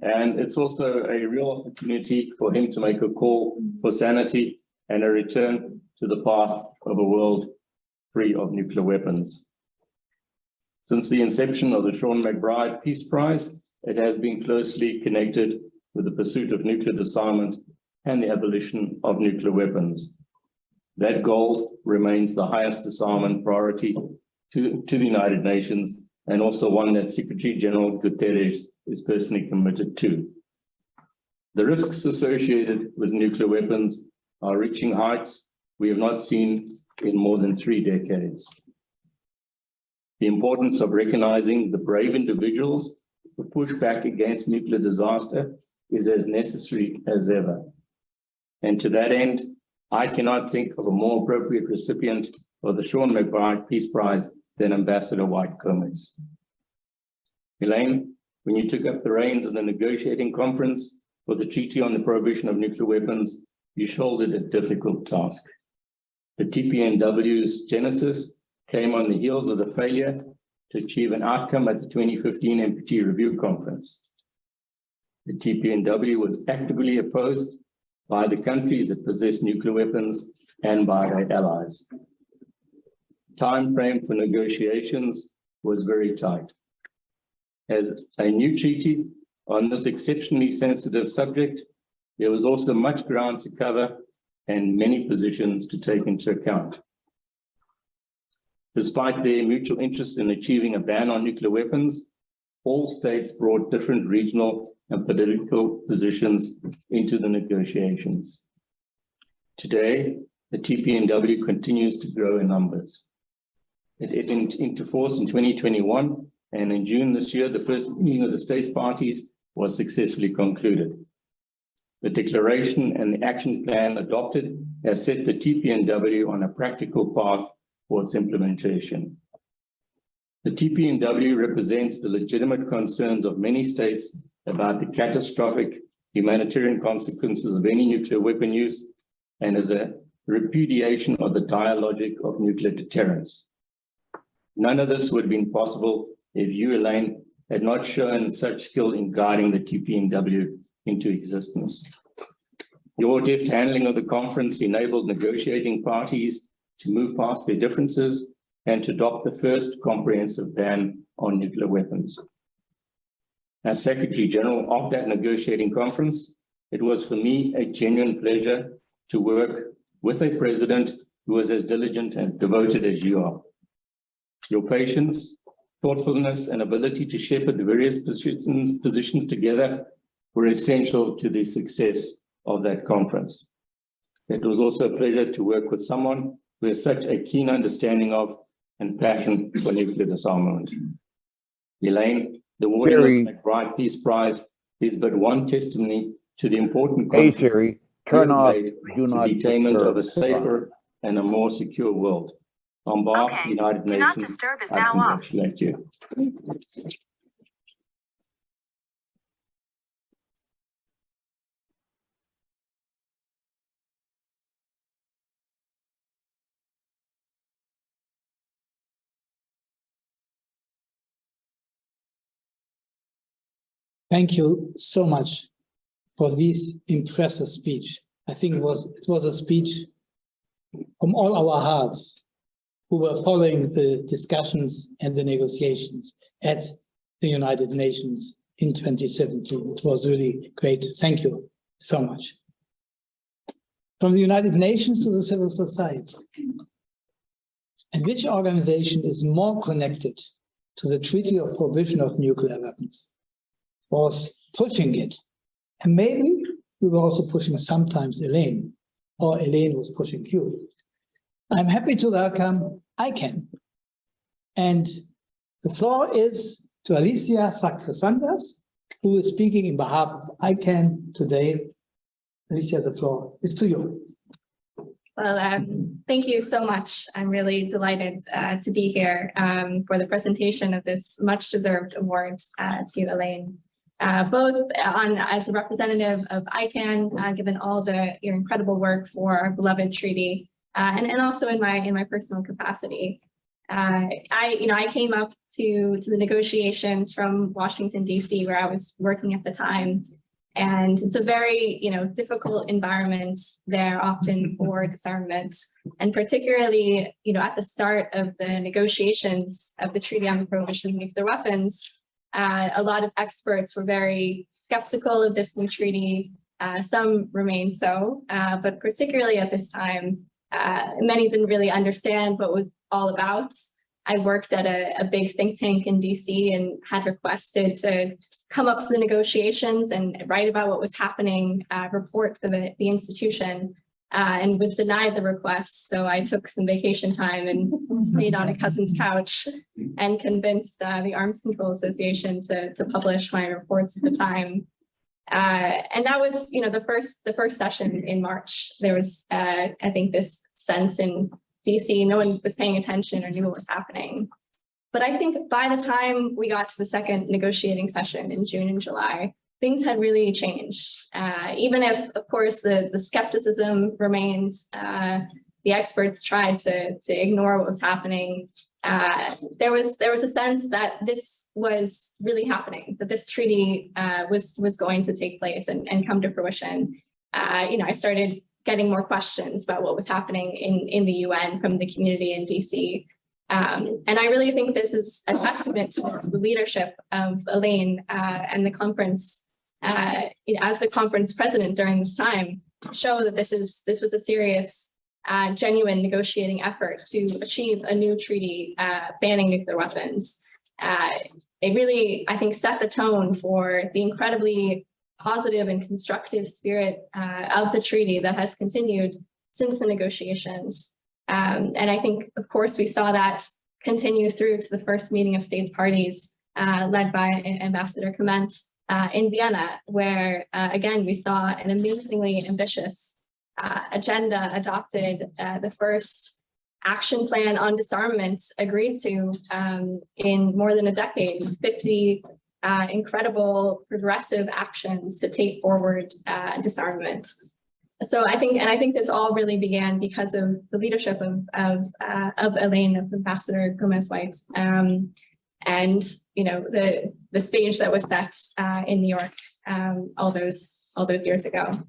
And it's also a real opportunity for him to make a call for sanity and a return to the path of a world free of nuclear weapons. Since the inception of the Sean MacBride Peace Prize, it has been closely connected with the pursuit of nuclear disarmament and the abolition of nuclear weapons. That goal remains the highest disarmament priority to the United Nations, and also one that Secretary General Guterres is personally committed to. The risks associated with nuclear weapons are reaching heights we have not seen in more than 3 decades. The importance of recognizing the brave individuals who push back against nuclear disaster is as necessary as ever. And to that end, I cannot think of a more appropriate recipient of the Sean MacBride Peace Prize than Ambassador Whyte Gómez. Elayne, when you took up the reins of the negotiating conference for the Treaty on the Prohibition of Nuclear Weapons, you shouldered a difficult task. The TPNW's genesis came on the heels of the failure to achieve an outcome at the 2015 NPT Review Conference. The TPNW was actively opposed by the countries that possess nuclear weapons and by our allies. Time frame for negotiations was very tight. As a new treaty on this exceptionally sensitive subject, there was also much ground to cover and many positions to take into account. Despite their mutual interest in achieving a ban on nuclear weapons, all states brought different regional and political positions into the negotiations. Today, the TPNW continues to grow in numbers. It entered into force in 2021, and in June this year, the first meeting of the states parties was successfully concluded. The declaration and the action plan adopted have set the TPNW on a practical path for its implementation. The TPNW represents the legitimate concerns of many states about the catastrophic humanitarian consequences of any nuclear weapon use, and as a repudiation of the dialogic of nuclear deterrence. None of this would have been possible if you, Elayne, had not shown such skill in guiding the TPNW into existence. Your deft handling of the conference enabled negotiating parties to move past their differences and to adopt the first comprehensive ban on nuclear weapons. As Secretary General of that negotiating conference, it was for me a genuine pleasure to work with a president who was as diligent and devoted as you are. Your patience, thoughtfulness, and ability to shepherd the various positions together were essential to the success of that conference. It was also a pleasure to work with someone who has such a keen understanding of and passion for nuclear disarmament. Elayne, the awarding of the MacBride Peace Prize is but one testimony to the important Siri, turn off do not the attainment disturb. of a safer and a more secure world. On behalf of the United Do not Nations, disturb is I now off. congratulate you. Thank you so much for this impressive speech. I think it was a speech from all our hearts who were following the discussions and the negotiations at the United Nations in 2017. It was really great. Thank you so much. From the United Nations to the civil society. And which organization is more connected to the Treaty of Prohibition of Nuclear Weapons? Was pushing it. And maybe we were also pushing sometimes Elayne, or Elayne was pushing you. I'm happy to welcome ICANN. And the floor is to Alicia Sacre-Sanders, who is speaking in behalf of ICANN today. Alicia, the floor is to you. Well, thank you so much. I'm really delighted to be here for the presentation of this much-deserved award to Elayne. Both as a representative of ICANN, given all your incredible work for our beloved treaty, and also in my personal capacity. I came up to the negotiations from Washington, D.C., where I was working at the time. And it's a very, difficult environment there often for disarmament. And particularly, at the start of the negotiations of the Treaty on the Prohibition of Nuclear Weapons, a lot of experts were very skeptical of this new treaty. Some remain so, but particularly at this time, many didn't really understand what it was all about. I worked at a big think tank in DC and had requested to come up to the negotiations and write about what was happening, report for the institution, and was denied the request. So I took some vacation time and stayed on a cousin's couch and convinced the Arms Control Association to publish my reports at the time. And that was, the first session in March. There was, I think, this sense in DC, no one was paying attention or knew what was happening. But I think by the time we got to the second negotiating session in June and July, things had really changed. Even if, of course, the skepticism remained, the experts tried to ignore what was happening. There was a sense that this was really happening, that this treaty was going to take place and come to fruition. I started getting more questions about what was happening in the UN from the community in DC. And I really think this is a testament to the leadership of Elayne and the conference, as the conference president during this time, to show that this was a serious, genuine negotiating effort to achieve a new treaty banning nuclear weapons. It really, I think, set the tone for the incredibly positive and constructive spirit of the treaty that has continued since the negotiations. And I think, of course, we saw that continue through to the first meeting of states parties led by Ambassador Gómez in Vienna, where, again, we saw an amazingly ambitious agenda adopted, the first action plan on disarmament agreed to in more than a decade, 50 incredible progressive actions to take forward disarmament. So I think this all really began because of the leadership of Elayne, of Ambassador Gómez Whyte, and the stage that was set in New York all those years ago.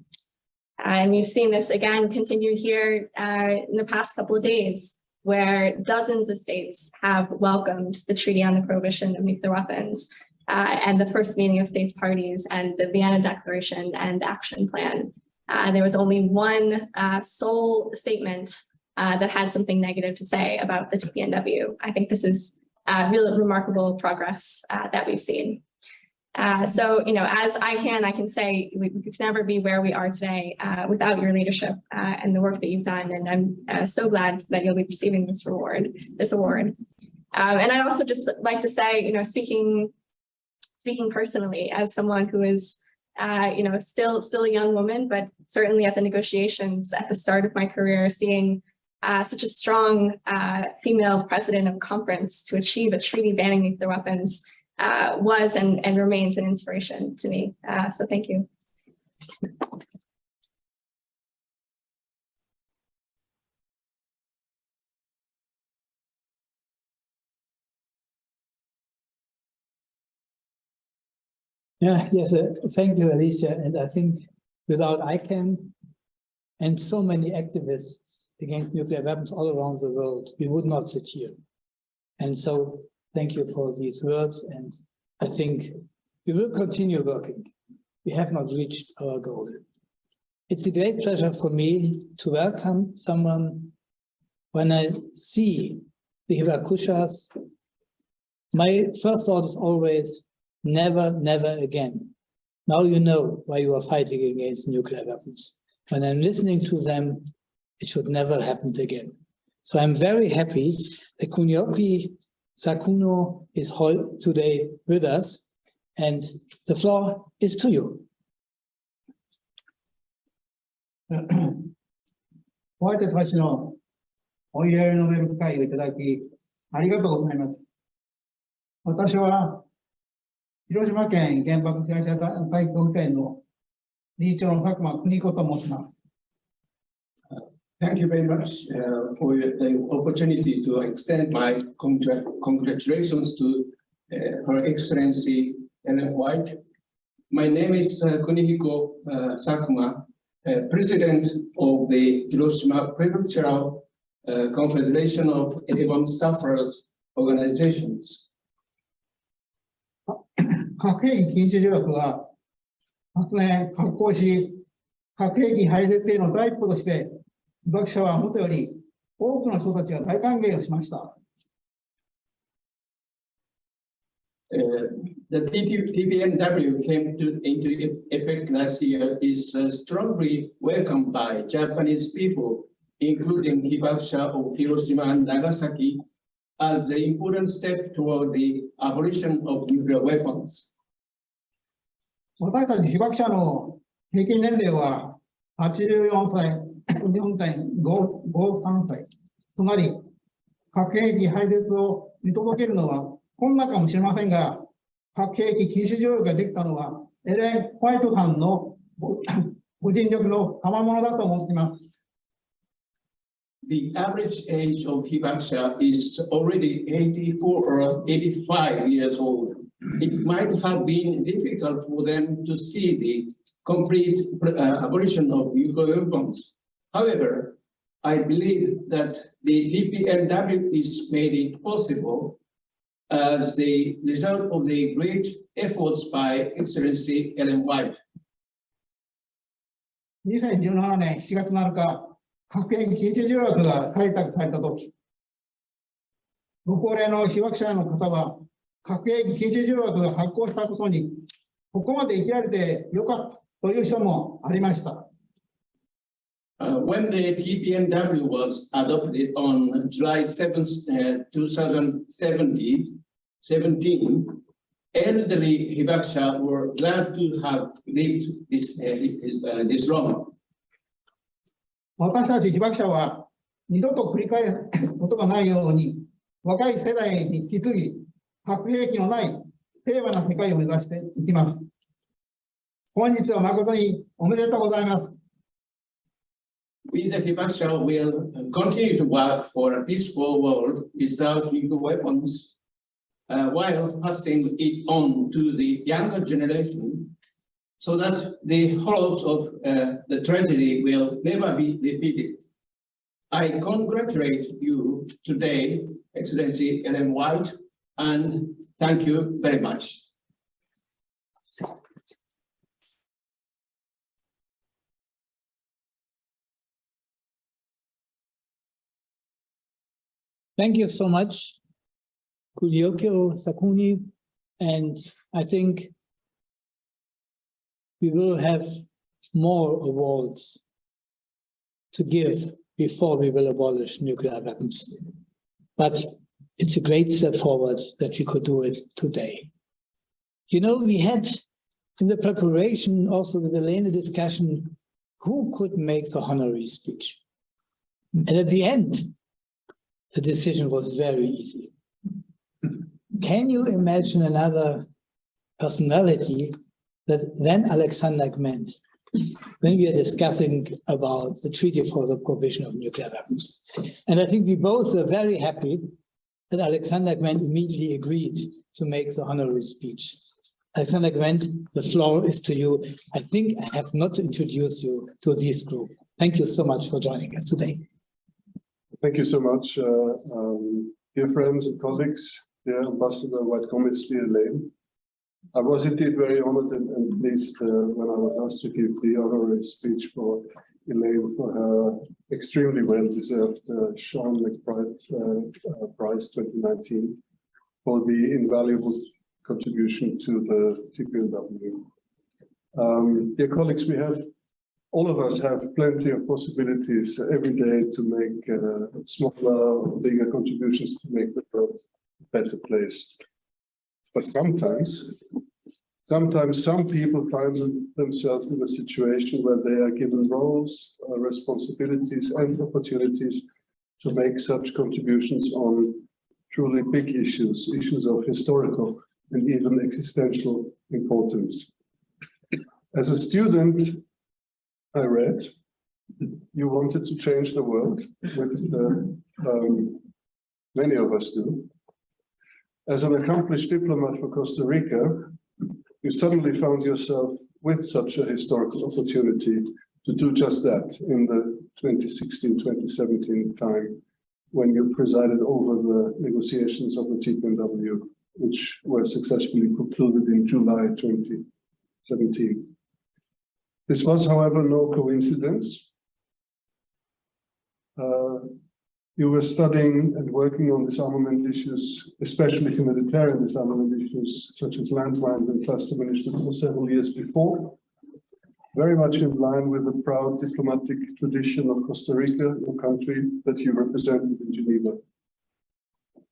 And we've seen this again continue here in the past couple of days, where dozens of states have welcomed the Treaty on the Prohibition of Nuclear Weapons, and the first meeting of states parties and the Vienna Declaration and Action Plan. There was only one sole statement that had something negative to say about the TPNW. I think this is really remarkable progress that we've seen. So, as I can say we could never be where we are today without your leadership and the work that you've done. And I'm so glad that you'll be receiving this award. And I'd also just like to say, speaking personally, as someone who is, still a young woman, but certainly at the negotiations at the start of my career, seeing such a strong female president of conference to achieve a treaty banning nuclear weapons was and remains an inspiration to me. So thank you. Yes, thank you, Alicia. And I think without ICANN and so many activists against nuclear weapons all around the world, we would not sit here. And so thank you for these words. And I think we will continue working. We have not reached our goal. It's a great pleasure for me to welcome someone. When I see the Hirakushas, my first thought is always, never, never again. Now you know why you are fighting against nuclear weapons. When I'm listening to them, it should never happen again. So I'm very happy that Kunioki Sakuno is today with us, and the floor is to you. Whyte たちのお祝いの弁会をいただき、ありがとうございます。私は広島県原爆被害者会協会の理事長の佐久間邦子と申します。Thank you very much for the opportunity to extend my congratulations to Her Excellency Ellen Whyte. My name is Kunihiko Sakuma, President of the Hiroshima Prefectural Confederation of 11 Sufferers Organizations. 核兵器禁止条約は、昨年発効し、核兵器廃絶への第一歩として、被爆者はもとより多くの人たちが大歓迎をしました。The TPNW came into effect last year is strongly welcomed by Japanese people, including Hibakusha of Hiroshima and Nagasaki, as the important step toward the abolition of nuclear weapons. 私たち被爆者の平均年齢は84歳、4.53歳となり、核兵器廃絶を見届けるのは困難かもしれませんが、核兵器禁止条約ができたのは、エレン・ホワイトさんのご尽力の賜物だと思っています。The average age of Hibakusha is already 84 or 85 years old. It might have been difficult for them to see the complete abolition of nuclear weapons. However, I believe that the TPNW is made it possible as the result of the great efforts by Excellency Ellen Whyte. 2017年7月7日、核兵器禁止条約が採択されたとき、ご高齢の被爆者の方は、核兵器禁止条約が発効したことに、ここまで生きられてよかったという人もありました。When the TPNW was adopted on July 7th, 2017, elderly Hibakusha were glad to have lived this long. 私たち被爆者は二度と繰り返すことがないように、若い世代に引き継ぎ、核兵器のない平和な世界を目指していきます。本日は誠におめでとうございます。We, the Hibakusha, will continue to work for a peaceful world without nuclear weapons, while passing it on to the younger generation, so that the horrors of the tragedy will never be repeated. I congratulate you today, Excellency Ellen Whyte, and thank you very much. Thank you so much, Kunihiko Sakuni, and I think we will have more awards to give before we will abolish nuclear weapons. But it's a great step forward that we could do it today. You know, we had in the preparation also with Elayne discussion, who could make the honorary speech? And at the end, the decision was very easy. Can you imagine another personality than Alexander Gment when we are discussing about the Treaty for the Prohibition of Nuclear Weapons? And I think we both were very happy that Alexander Gment immediately agreed to make the honorary speech. Alexander Gment, the floor is to you. I think I have not to introduce you to this group. Thank you so much for joining us today. Thank you so much, dear friends and colleagues, dear Ambassador Whyte Gómez, dear Elayne. I was indeed very honored and pleased when I was asked to give the honorary speech for Elayne for her extremely well-deserved Sean MacBride Prize 2019 for the invaluable contribution to the TPNW. Dear colleagues, all of us have plenty of possibilities every day to make smaller or bigger contributions to make the world a better place. But sometimes some people find themselves in a situation where they are given roles, responsibilities, and opportunities to make such contributions on truly big issues of historical and even existential importance. As a student, I read You wanted to change the world, which many of us do. As an accomplished diplomat for Costa Rica, you suddenly found yourself with such a historical opportunity to do just that in the 2016-2017 time, when you presided over the negotiations of the TPNW, which were successfully concluded in July 2017. This was, however, no coincidence. You were studying and working on disarmament issues, especially humanitarian disarmament issues, such as landmines and cluster munitions for several years before, very much in line with the proud diplomatic tradition of Costa Rica, your country that you represented in Geneva.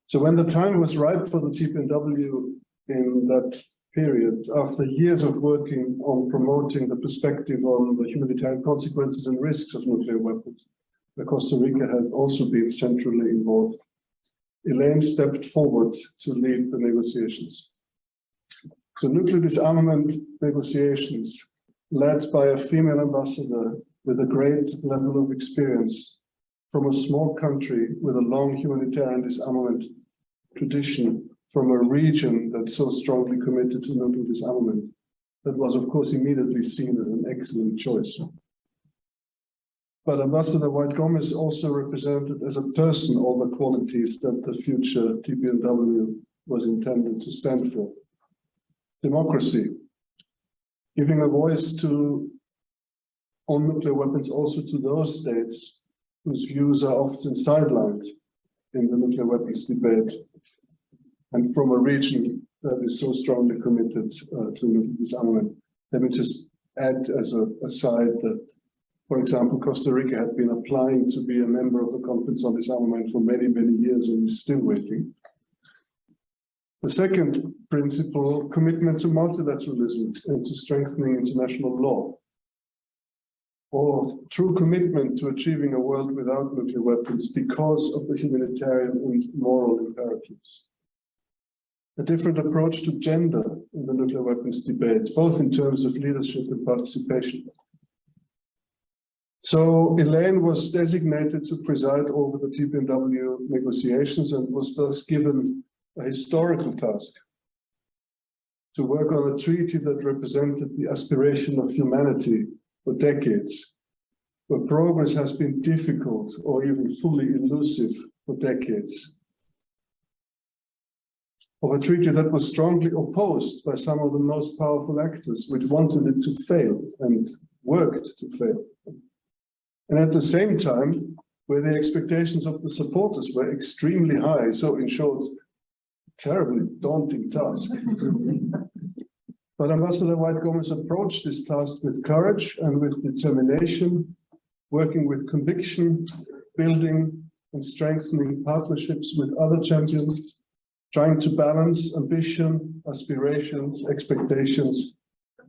So when the time was ripe for the TPNW in that period, after years of working on promoting the perspective on the humanitarian consequences and risks of nuclear weapons, where Costa Rica had also been centrally involved, Elayne stepped forward to lead the negotiations. So nuclear disarmament negotiations, led by a female ambassador with a great level of experience from a small country with a long humanitarian disarmament tradition, from a region that's so strongly committed to nuclear disarmament, that was of course immediately seen as an excellent choice. But Ambassador Whyte Gómez also represented as a person all the qualities that the future TPNW was intended to stand for. Democracy, giving a voice to on nuclear weapons also to those states whose views are often sidelined in the nuclear weapons debate, and from a region that is so strongly committed to nuclear disarmament. Let me just add as an aside that, for example, Costa Rica had been applying to be a member of the Conference on Disarmament for many, many years and is still waiting. The second principle, commitment to multilateralism and to strengthening international law, or true commitment to achieving a world without nuclear weapons because of the humanitarian and moral imperatives. A different approach to gender in the nuclear weapons debate, both in terms of leadership and participation. So Elayne was designated to preside over the TPNW negotiations and was thus given a historical task to work on a treaty that represented the aspiration of humanity for decades, where progress has been difficult or even fully elusive for decades. Of a treaty that was strongly opposed by some of the most powerful actors, which wanted it to fail and worked to fail. And at the same time, where the expectations of the supporters were extremely high, so in short, terribly daunting task. But Ambassador Whyte Gómez approached this task with courage and with determination, working with conviction, building and strengthening partnerships with other champions, trying to balance ambition, aspirations, expectations,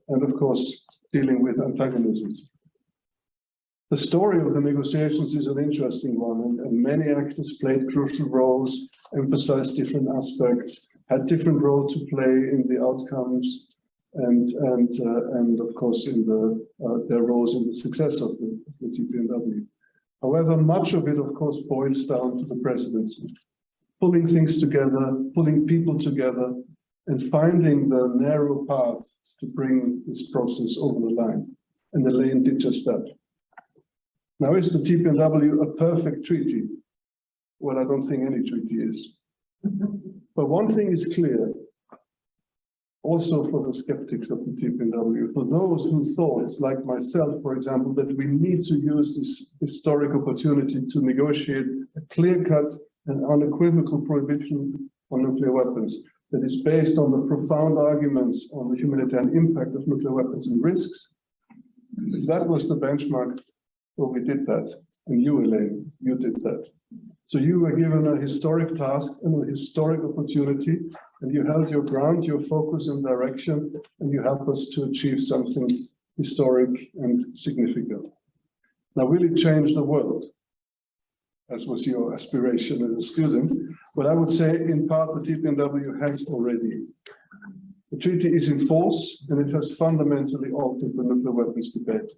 and of course, dealing with antagonisms. The story of the negotiations is an interesting one, and many actors played crucial roles, emphasized different aspects, had different roles to play in the outcomes, and of course in their roles in the success of the TPNW. However, much of it, of course, boils down to the presidency, pulling things together, pulling people together, and finding the narrow path to bring this process over the line. And Elayne did just that. Now, is the TPNW a perfect treaty? Well, I don't think any treaty is. But one thing is clear, also for the skeptics of the TPNW, for those who thought, like myself, for example, that we need to use this historic opportunity to negotiate a clear-cut and unequivocal prohibition on nuclear weapons that is based on the profound arguments on the humanitarian impact of nuclear weapons and risks. If that was the benchmark, well, we did that. And you, Elayne, you did that. So you were given a historic task and a historic opportunity, and you held your ground, your focus and direction, and you helped us to achieve something historic and significant. Now, will it change the world? As was your aspiration as a student. But I would say, in part, the TPNW has already. The treaty is in force, and it has fundamentally altered the nuclear weapons debate.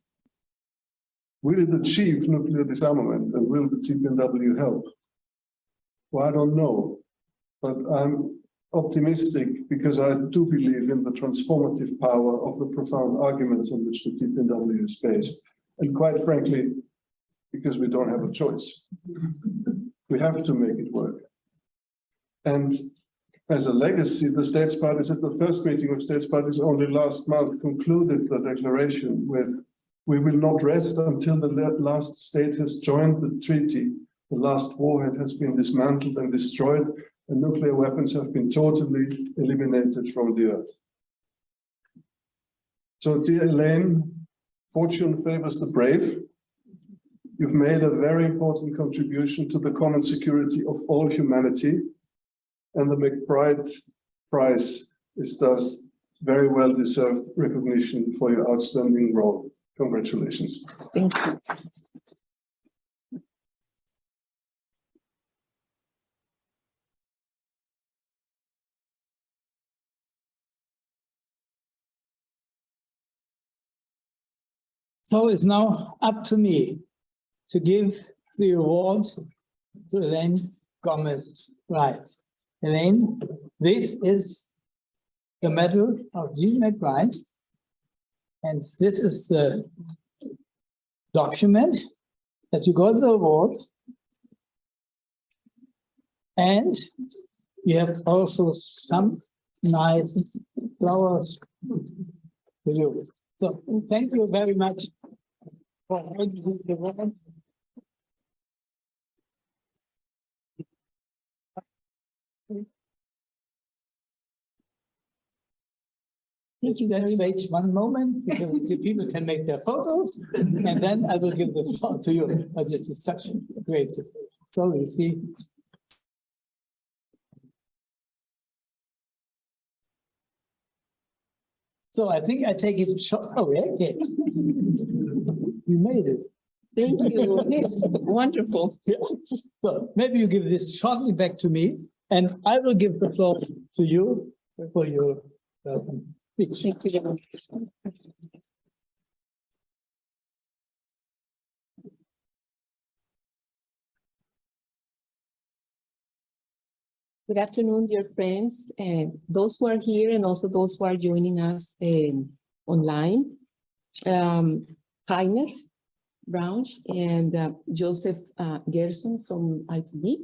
Will it achieve nuclear disarmament, and will the TPNW help? Well, I don't know, but I'm optimistic because I do believe in the transformative power of the profound arguments on which the TPNW is based. And quite frankly, because we don't have a choice. We have to make it work. And as a legacy, the states parties at the first meeting of states parties only last month concluded the declaration with, we will not rest until the last state has joined the treaty. The last warhead has been dismantled and destroyed, and nuclear weapons have been totally eliminated from the earth. So, dear Elayne, fortune favors the brave. You've made a very important contribution to the common security of all humanity, and the MacBride Prize is thus very well deserved recognition for your outstanding role. Congratulations. Thank you. So it's now up to me to give the award to Elayne Gómez. Right. Elayne, this is the medal of Sean MacBride, and this is the document that you got the award. And you have also some nice flowers for you. So thank you very much for holding the award. Thank you. Let's wait one moment because the people can make their photos, and then I will give the floor to you. But it's such a great situation. So you see. So I think I take it short. Oh, okay. You made it. Thank you. Yes, wonderful. Yeah. So maybe you give this shortly back to me, and I will give the floor to you for your speech. Thank you very much. Good afternoon, dear friends, and those who are here and also those who are joining us online. Rainer Braunsch and Joseph Gerson from IPB,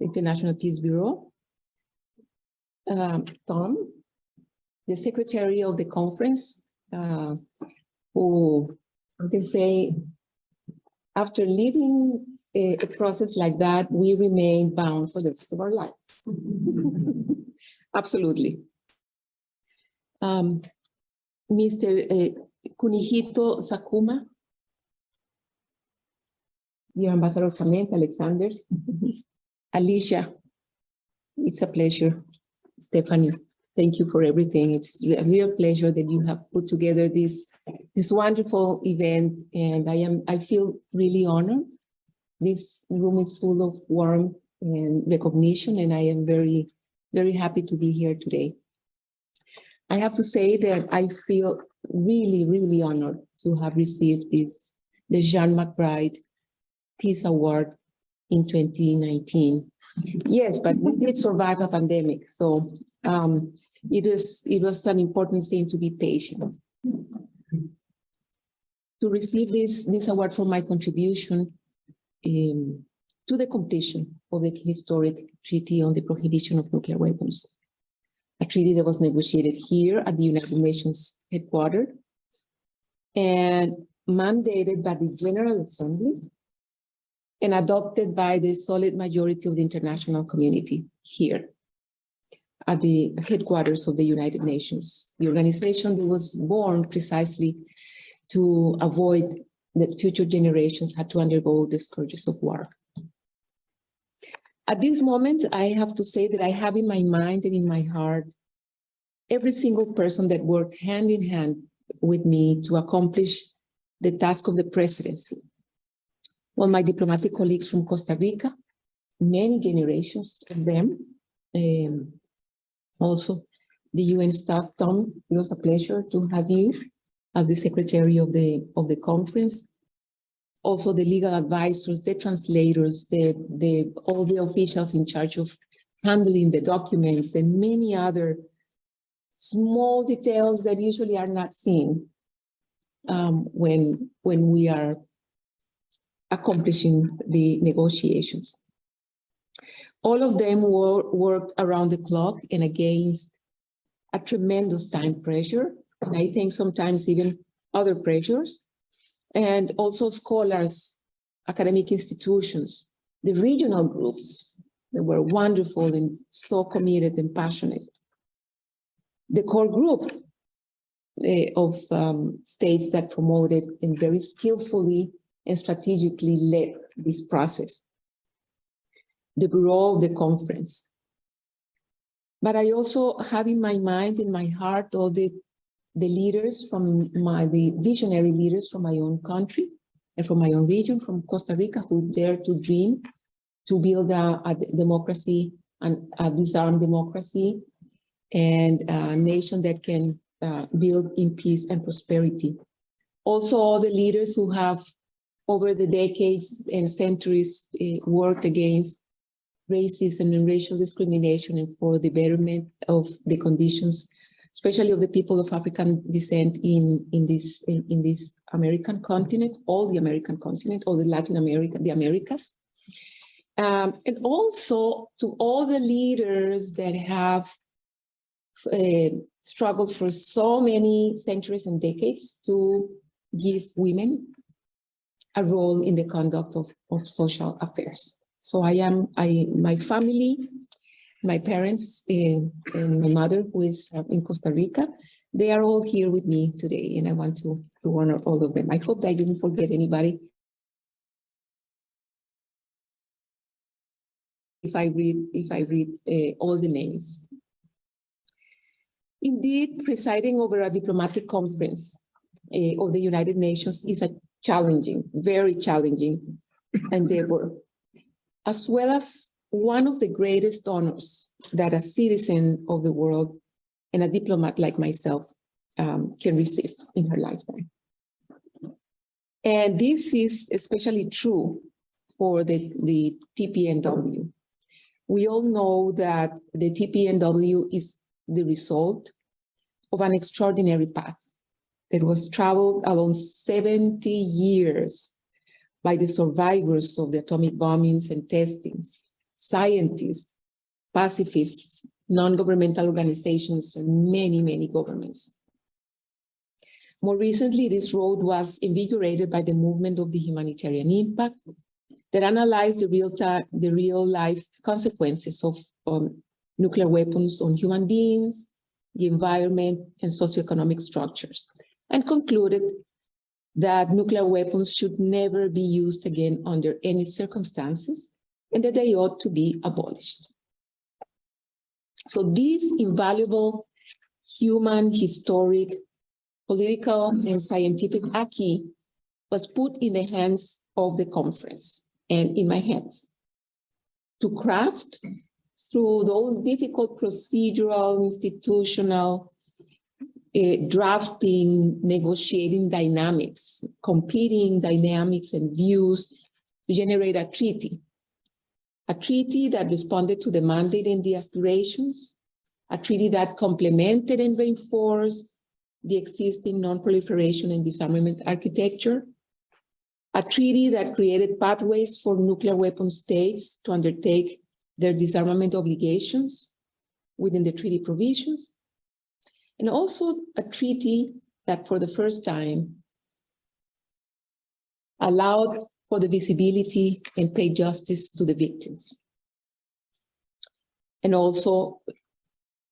the International Peace Bureau. Tom, the secretary of the conference, who I can say, after leaving a process like that, we remain bound for the rest of our lives. Absolutely. Mr. Kunihito Sakuma, dear Ambassador Clement, Alexander, Alicia, it's a pleasure. Stephanie, thank you for everything. It's a real pleasure that you have put together this wonderful event, and I feel really honored. This room is full of warmth and recognition, and I am very, very happy to be here today. I have to say that I feel really, really honored to have received the Sean MacBride Peace Award in 2019. Yes, but we did survive a pandemic, so it was an important thing to be patient. To receive this award for my contribution to the completion of the historic treaty on the prohibition of nuclear weapons, a treaty that was negotiated here at the United Nations headquarters and mandated by the General Assembly and adopted by the solid majority of the international community here at the headquarters of the United Nations, the organization that was born precisely to avoid that future generations had to undergo the scourges of war. At this moment, I have to say that I have in my mind and in my heart every single person that worked hand in hand with me to accomplish the task of the presidency. All my diplomatic colleagues from Costa Rica, many generations of them, also the UN staff. Tom, it was a pleasure to have you as the secretary of the conference. also the legal advisors, the translators, all the officials in charge of handling the documents, and many other small details that usually are not seen when we are accomplishing the negotiations. All of them worked around the clock and against a tremendous time pressure, and I think sometimes even other pressures, and also scholars, academic institutions, the regional groups that were wonderful and so committed and passionate. The core group of states that promoted and very skillfully and strategically led this process. The bureau of the conference. But I also have in my mind, in my heart, all the leaders from the visionary leaders from my own country and from my own region, from Costa Rica, who dare to dream to build a democracy, and a disarmed democracy, and a nation that can build in peace and prosperity. Also, all the leaders who have, over the decades and centuries, worked against racism and racial discrimination and for the betterment of the conditions, especially of the people of African descent in this American continent, all the American continent, all the Latin America, the Americas. And also to all the leaders that have struggled for so many centuries and decades to give women a role in the conduct of social affairs. So my family, my parents and my mother, who is in Costa Rica, they are all here with me today, and I want to honor all of them. I hope that I didn't forget anybody. If I read all the names. Indeed, presiding over a diplomatic conference of the United Nations is a challenging, very challenging endeavor, as well as one of the greatest honors that a citizen of the world and a diplomat like myself can receive in her lifetime. And this is especially true for the TPNW. We all know that the TPNW is the result of an extraordinary path that was traveled along 70 years by the survivors of the atomic bombings and testings, scientists, pacifists, non-governmental organizations, and many, many governments. More recently, this road was invigorated by the movement of the humanitarian impact that analyzed the real-life consequences of nuclear weapons on human beings, the environment, and socioeconomic structures, and concluded that nuclear weapons should never be used again under any circumstances, and that they ought to be abolished. So this invaluable human, historic, political, and scientific acquis was put in the hands of the conference and in my hands to craft through those difficult procedural, institutional, drafting, negotiating dynamics, competing dynamics and views to generate a treaty that responded to the mandate and the aspirations, a treaty that complemented and reinforced the existing non-proliferation and disarmament architecture, a treaty that created pathways for nuclear weapon states to undertake their disarmament obligations within the treaty provisions, and also a treaty that for the first time allowed for the visibility and paid justice to the victims, and also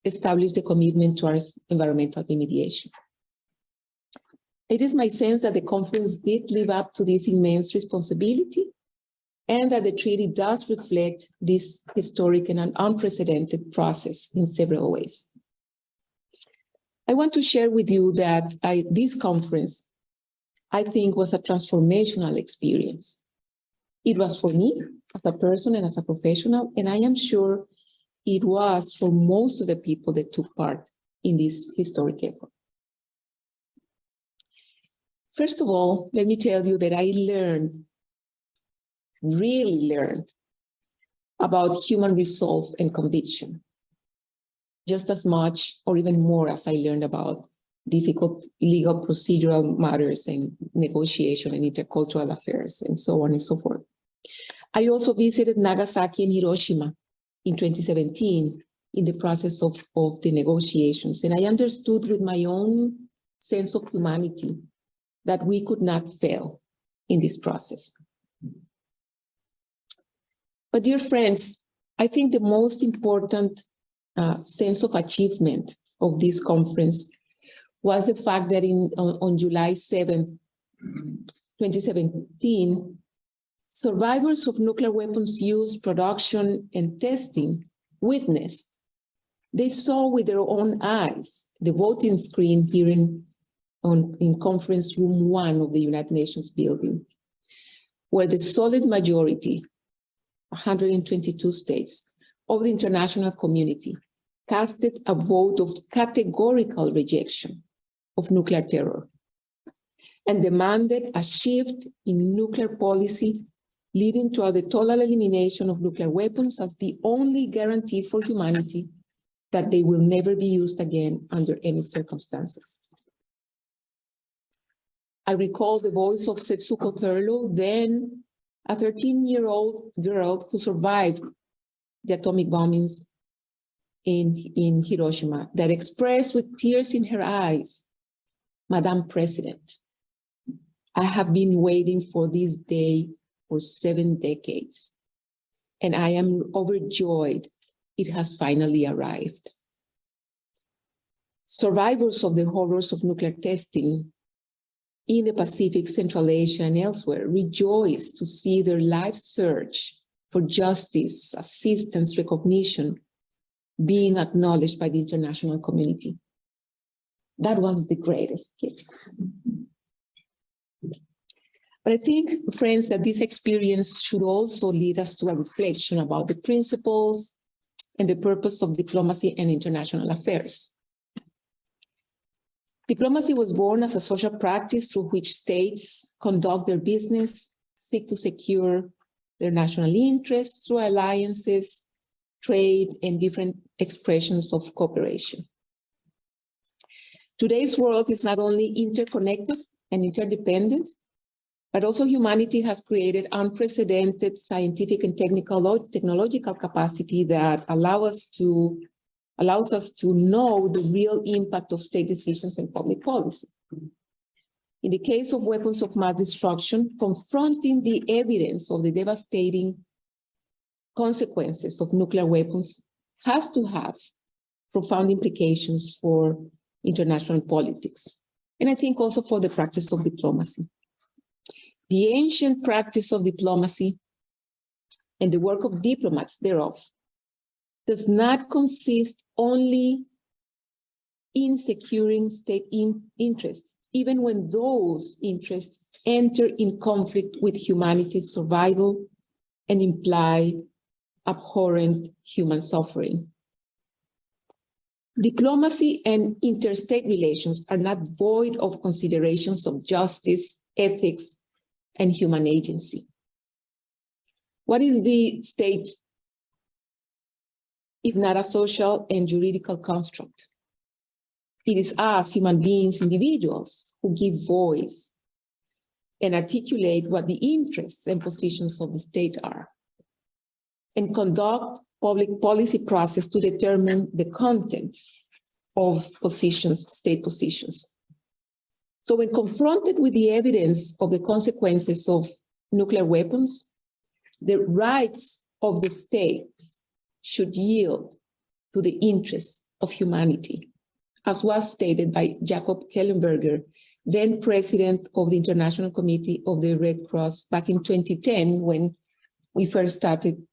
established the commitment towards environmental remediation. It is my sense that the conference did live up to this immense responsibility, and that the treaty does reflect this historic and an unprecedented process in several ways. I want to share with you that this conference, I think, was a transformational experience. It was for me as a person and as a professional, and I am sure it was for most of the people that took part in this historic effort. First of all, let me tell you that I really learned about human resolve and conviction, just as much or even more as I learned about difficult legal procedural matters and negotiation and intercultural affairs and so on and so forth. I also visited Nagasaki and Hiroshima in 2017 in the process of the negotiations, and I understood with my own sense of humanity that we could not fail in this process. But dear friends, I think the most important sense of achievement of this conference was the fact that on July 7th, 2017, survivors of nuclear weapons use, production, and testing witnessed. They saw with their own eyes the voting screen here in Conference Room 1 of the United Nations building, where the solid majority, 122 states of the international community, casted a vote of categorical rejection of nuclear terror and demanded a shift in nuclear policy leading to the total elimination of nuclear weapons as the only guarantee for humanity that they will never be used again under any circumstances. I recall the voice of Setsuko Thurlow, then a 13-year-old girl who survived the atomic bombings in Hiroshima, that expressed with tears in her eyes, "Madam President, I have been waiting for this day for 7 decades, and I am overjoyed it has finally arrived." Survivors of the horrors of nuclear testing in the Pacific, Central Asia, and elsewhere rejoice to see their life search for justice, assistance, recognition being acknowledged by the international community. That was the greatest gift. But I think, friends, that this experience should also lead us to a reflection about the principles and the purpose of diplomacy and international affairs. Diplomacy was born as a social practice through which states conduct their business, seek to secure their national interests through alliances, trade, and different expressions of cooperation. Today's world is not only interconnected and interdependent, but also humanity has created unprecedented scientific and technological capacity that allows us to know the real impact of state decisions and public policy. In the case of weapons of mass destruction, confronting the evidence of the devastating consequences of nuclear weapons has to have profound implications for international politics, and I think also for the practice of diplomacy. The ancient practice of diplomacy and the work of diplomats thereof does not consist only in securing state interests, even when those interests enter in conflict with humanity's survival and imply abhorrent human suffering. Diplomacy and interstate relations are not void of considerations of justice, ethics, and human agency. What is the state if not a social and juridical construct? It is us, human beings, individuals, who give voice and articulate what the interests and positions of the state are, and conduct public policy process to determine the content of positions, state positions. So when confronted with the evidence of the consequences of nuclear weapons, the rights of the state should yield to the interests of humanity, as was stated by Jacob Kellenberger, then president of the International Committee of the Red Cross back in 2010, when we first started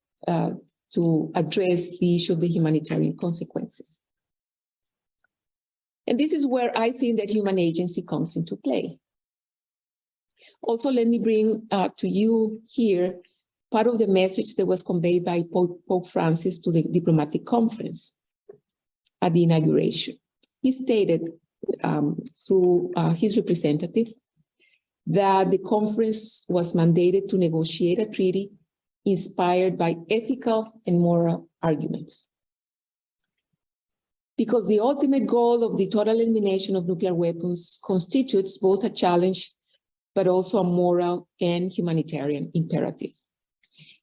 to address the issue of the humanitarian consequences. And this is where I think that human agency comes into play. Also, let me bring to you here part of the message that was conveyed by Pope Francis to the diplomatic conference at the inauguration. He stated through his representative that the conference was mandated to negotiate a treaty inspired by ethical and moral arguments. Because the ultimate goal of the total elimination of nuclear weapons constitutes both a challenge, but also a moral and humanitarian imperative.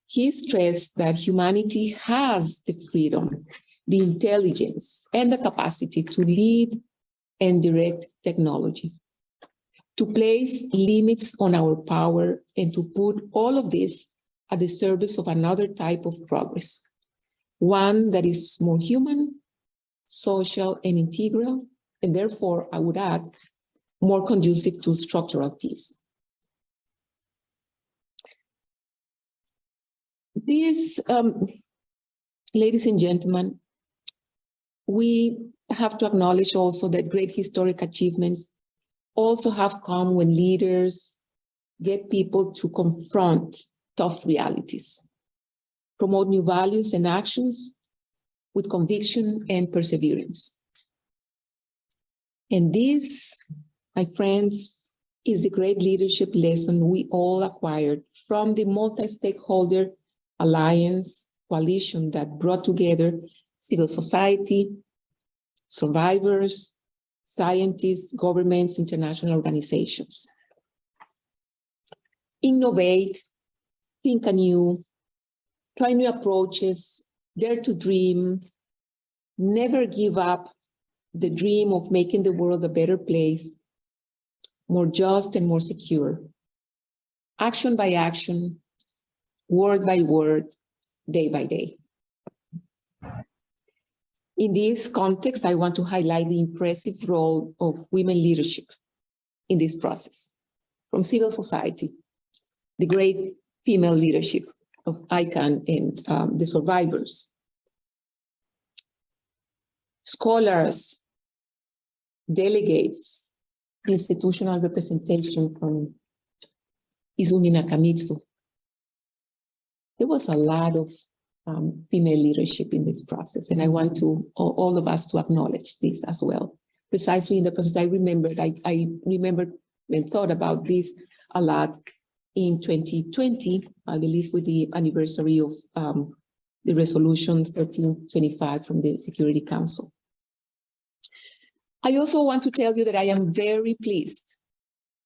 He stressed that humanity has the freedom, the intelligence, and the capacity to lead and direct technology, to place limits on our power, and to put all of this at the service of another type of progress, one that is more human, social, and integral, and therefore, I would add, more conducive to structural peace. This, ladies and gentlemen, we have to acknowledge also that great historic achievements also have come when leaders get people to confront tough realities, promote new values and actions with conviction and perseverance. And this, my friends, is the great leadership lesson we all acquired from the multi-stakeholder alliance coalition that brought together civil society, survivors, scientists, governments, international organizations. Innovate, think anew, try new approaches, dare to dream, never give up the dream of making the world a better place, more just and more secure. Action by action, word by word, day by day. In this context, I want to highlight the impressive role of women leadership in this process, from civil society, the great female leadership of ICANN and the survivors, scholars, delegates, institutional representation from Izumi Nakamitsu. There was a lot of female leadership in this process, and I want to all of us to acknowledge this as well. Precisely in the process, I remembered and thought about this a lot in 2020, I believe, with the anniversary of the resolution 1325 from the Security Council. I also want to tell you that I am very pleased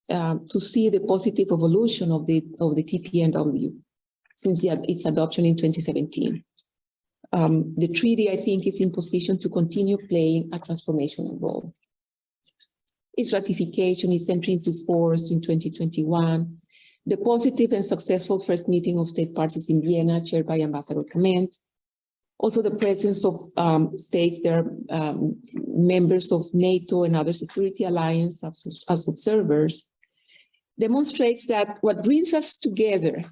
to see the positive evolution of the TPNW since its adoption in 2017. The treaty, I think, is in position to continue playing a transformational role. Its ratification is entering into force in 2021. The positive and successful first meeting of state parties in Vienna, chaired by Ambassador Clement. Also the presence of states that are members of NATO and other security alliances as observers demonstrates that what brings us together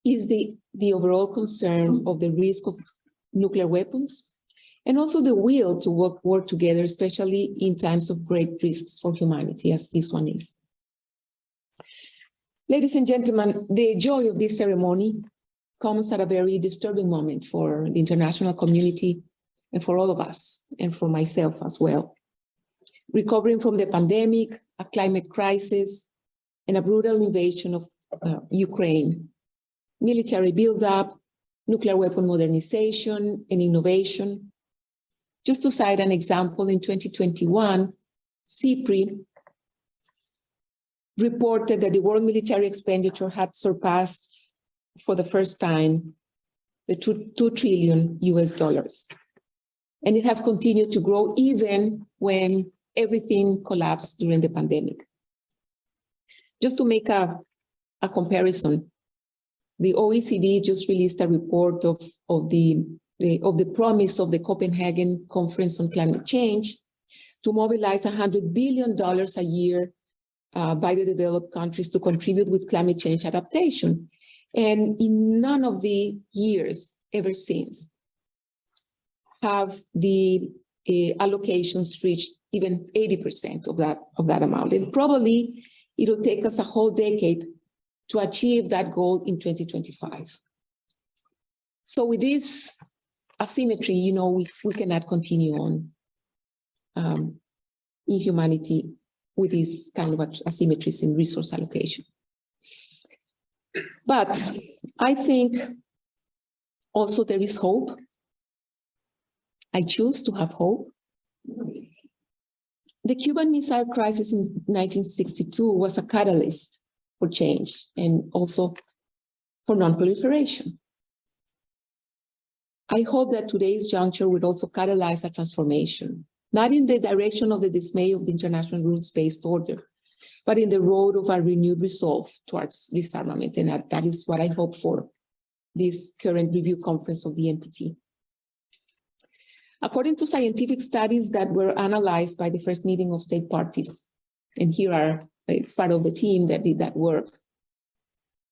is the overall concern of the risk of nuclear weapons, and also the will to work together, especially in times of great risks for humanity, as this one is. Ladies and gentlemen, the joy of this ceremony comes at a very disturbing moment for the international community and for all of us, and for myself as well. Recovering from the pandemic, a climate crisis, and a brutal invasion of Ukraine, military buildup, nuclear weapon modernization, and innovation. Just to cite an example, in 2021, CIPRI reported that the world military expenditure had surpassed for the first time the $2 trillion US. And it has continued to grow even when everything collapsed during the pandemic. Just to make a comparison, the OECD just released a report of the promise of the Copenhagen Conference on Climate Change to mobilize $100 billion a year by the developed countries to contribute with climate change adaptation. And in none of the years ever since have the allocations reached even 80% of that amount. And probably it'll take us a whole decade to achieve that goal in 2025. So with this asymmetry, you know, we cannot continue on in humanity with these kind of asymmetries in resource allocation. But I think also there is hope. I choose to have hope. The Cuban Missile Crisis in 1962 was a catalyst for change and also for non-proliferation. I hope that today's juncture would also catalyze a transformation, not in the direction of the dismay of the international rules-based order, but in the road of a renewed resolve towards disarmament. And that is what I hope for this current review conference of the NPT. According to scientific studies that were analyzed by the first meeting of state parties, and here it's part of the team that did that work,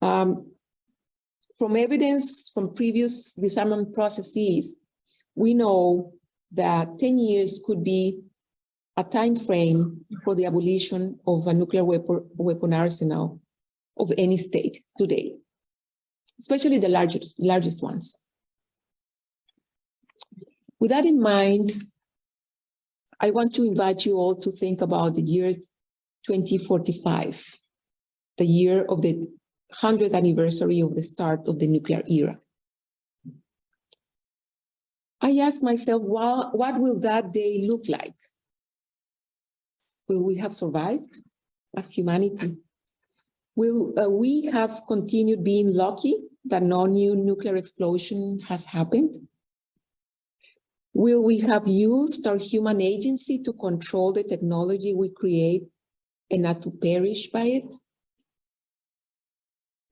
from evidence from previous disarmament processes, we know that 10 years could be a time frame for the abolition of a nuclear weapon arsenal of any state today, especially the largest ones. With that in mind, I want to invite you all to think about the year 2045, the year of the 100th anniversary of the start of the nuclear era. I ask myself, what will that day look like? Will we have survived as humanity? Will we have continued being lucky that no new nuclear explosion has happened? Will we have used our human agency to control the technology we create and not to perish by it?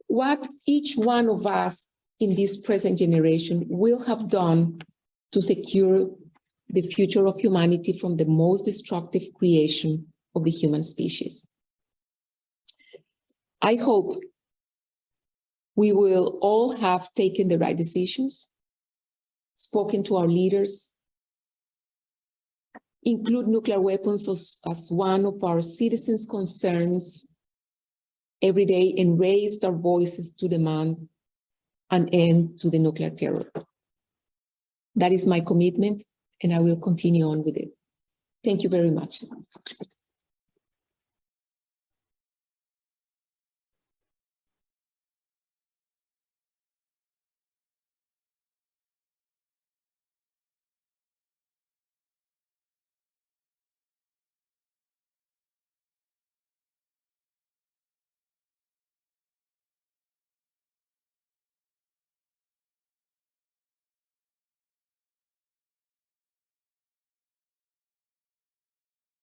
What each one of us in this present generation will have done to secure the future of humanity from the most destructive creation of the human species. I hope we will all have taken the right decisions, spoken to our leaders, include nuclear weapons as one of our citizens' concerns every day, and raised our voices to demand an end to the nuclear terror. That is my commitment, and I will continue on with it. Thank you very much.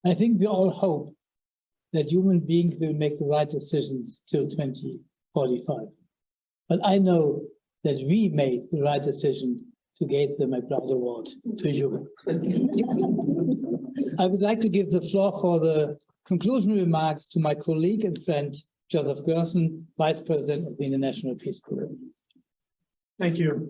I think we all hope that human beings will make the right decisions till 2045. But I know that we made the right decision to give the MacBride Award to you. I would like to give the floor for the conclusion remarks to my colleague and friend, Joseph Gerson, Vice President of the International Peace Corps. Thank you.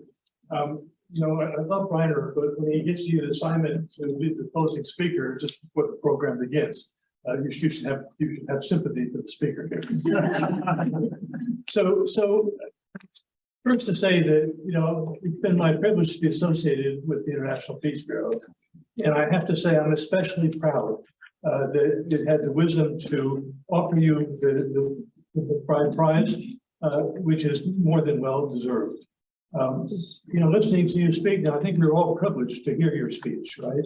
You know, I love Reiner, but when he gives you an assignment to be the closing speaker just before the program begins, you should have sympathy for the speaker here. So first to say that, you know, it's been my privilege to be associated with the International Peace Bureau, and I have to say I'm especially proud that it had the wisdom to offer you the MacBride Prize, which is more than well deserved. You know, listening to you speak, I think we're all privileged to hear your speech, right?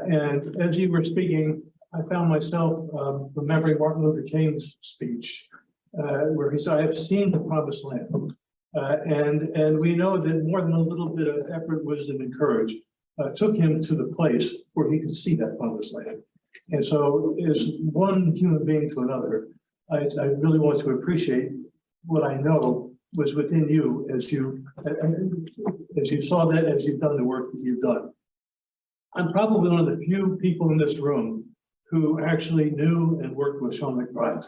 And as you were speaking, I found myself remembering Martin Luther King's speech, where he said, "I have seen the promised land." And we know that more than a little bit of effort, wisdom, and courage took him to the place where he could see that promised land. And so, as one human being to another, I really want to appreciate what I know was within you as you saw that, as you've done the work that you've done. I'm probably one of the few people in this room who actually knew and worked with Sean MacBride.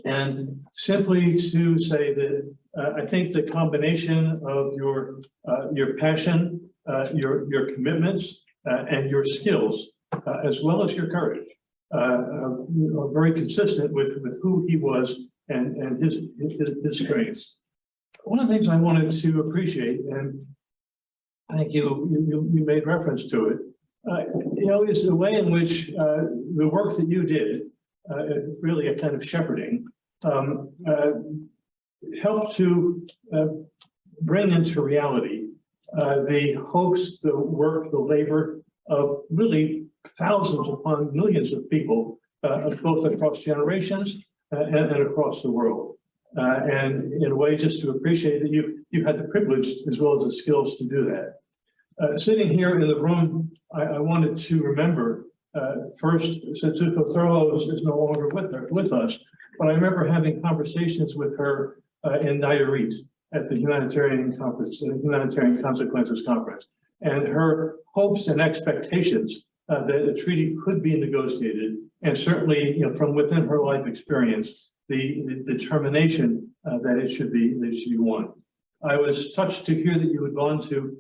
And simply to say that I think the combination of your passion, your commitments, and your skills, as well as your courage, are very consistent with who he was and his strengths. One of the things I wanted to appreciate, and I think you made reference to it, you know, is the way in which the work that you did really a kind of shepherding, helped to bring into reality the hopes, the work, the labor of really thousands upon millions of people, both across generations and across the world. And in a way, just to appreciate that you had the privilege as well as the skills to do that. Sitting here in the room, I wanted to remember first, Setsuko Thurlow is no longer with us, but I remember having conversations with her in Nayarit at the Humanitarian Conference, the Humanitarian Consequences Conference, and her hopes and expectations that a treaty could be negotiated, and certainly, from within her life experience, the determination that it should be won. I was touched to hear that you had gone to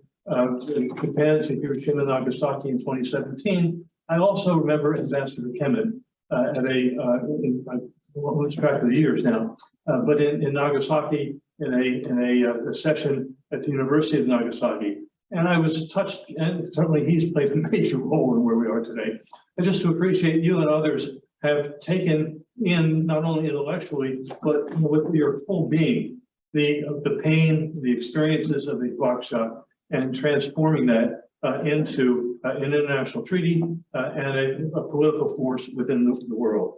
Japan, to Hiroshima and Nagasaki in 2017. I also remember Ambassador Kemen at I lose track of the years now, but in Nagasaki in a session at the University of Nagasaki. And I was touched, and certainly he's played a major role in where we are today. And just to appreciate you and others have taken in, not only intellectually, but with your full being, the pain, the experiences of the Waukesha, and transforming that into an international treaty and a political force within the world.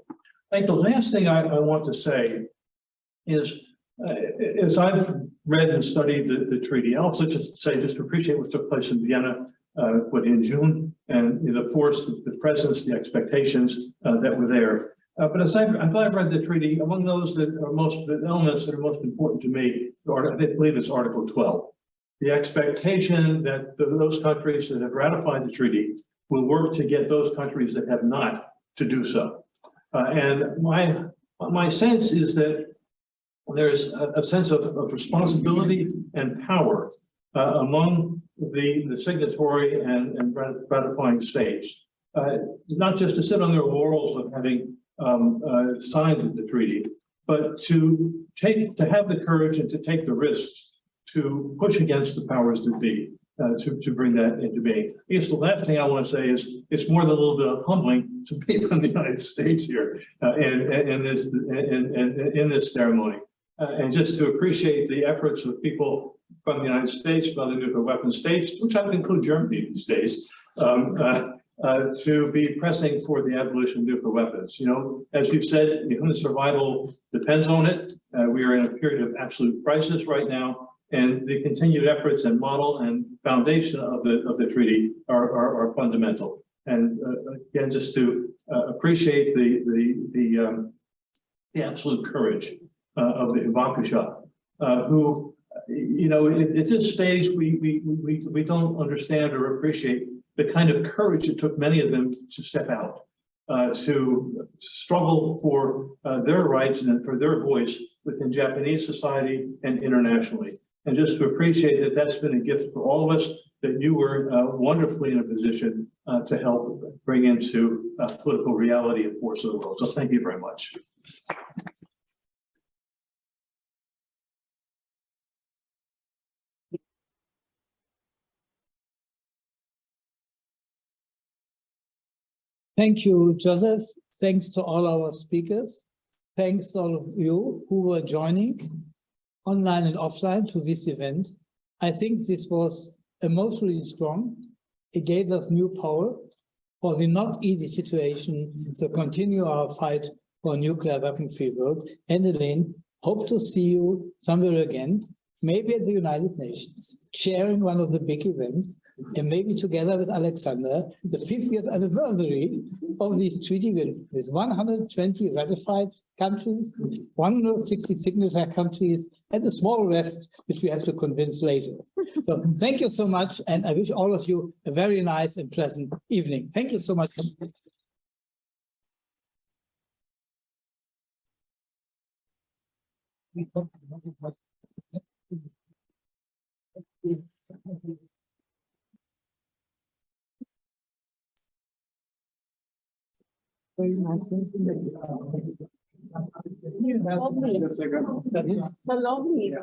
I think the last thing I want to say is, as I've read and studied the treaty, I also just to appreciate what took place in Vienna in June, and the force, the presence, the expectations that were there. But as I've read the treaty, among those that are the elements that are most important to me, I believe it's Article 12. The expectation that those countries that have ratified the treaty will work to get those countries that have not to do so. And my sense is that there's a sense of responsibility and power among the signatory and ratifying states, not just to sit on their laurels of having signed the treaty, but to have the courage and to take the risks to push against the powers that be, to bring that into being. I guess the last thing I want to say is it's more than a little bit humbling to be from the United States here in this ceremony, and just to appreciate the efforts of people from the United States, from other nuclear weapon states, which I would include Germany these days, to be pressing for the abolition of nuclear weapons. As you've said, human survival depends on it. We are in a period of absolute crisis right now. And the continued efforts and model and foundation of the treaty are fundamental. And again, just to appreciate the absolute courage of the Hibakusha, who, at this stage we don't understand or appreciate the kind of courage it took many of them to step out, to struggle for their rights and for their voice within Japanese society and internationally. And just to appreciate that that's been a gift for all of us, that you were wonderfully in a position to help bring into political reality and force of the world. So thank you very much. Thank you, Joseph. Thanks to all our speakers. Thanks to all of you who were joining online and offline to this event. I think this was emotionally strong. It gave us new power for the not easy situation to continue our fight for a nuclear weapon-free world. And Elayne, hope to see you somewhere again, maybe at the United Nations, chairing one of the big events, and maybe together with Alexander, the 50th anniversary of this treaty with 120 ratified countries, 160 signatory countries, and the small rest, which we have to convince later. So thank you so much, and I wish all of you a very nice and pleasant evening. Thank you so much. Very much. Lovely. So lovely.